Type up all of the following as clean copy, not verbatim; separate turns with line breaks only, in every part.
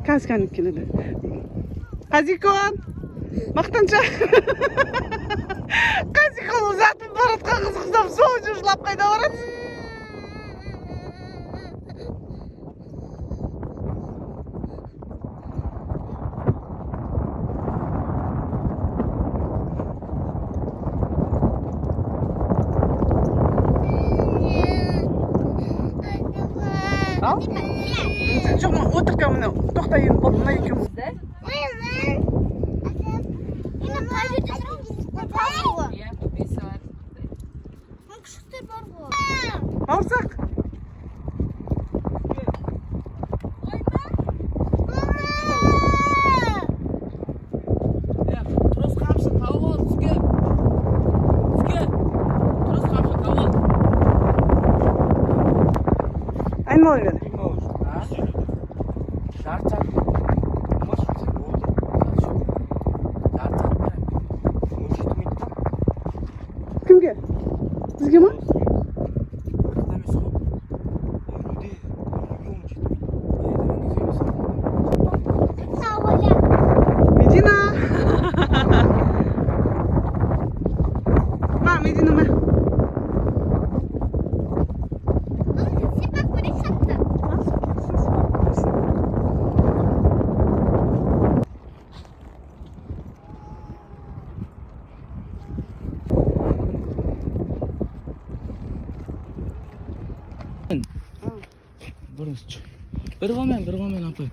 Казиканың келеді. Казикон! Мақтаншақ! Казикон ұзатып баратқан қызықсам, сол жылап қайда барасың? Ал? Жоқ, отыр ка мына. Тоқта енді болды, мына екеуміз. Бауырсақ.
Тұрыс қамшы тауып ал, түске. Тұрыс қамшы тауып ал.
Айналып бер.
Жарты сағат.
Кімге? Бізге ма? Медина! Ма, Медина ма?
Bir qo'ymen apay.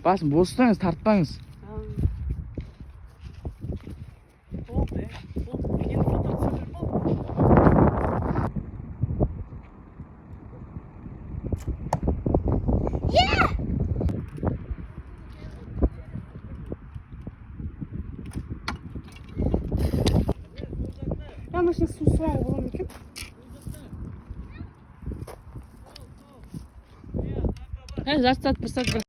Basın, bositsangiz, tartpangiz.
Ama şimdi su var oğlum mümkün.
He, zaten bir saat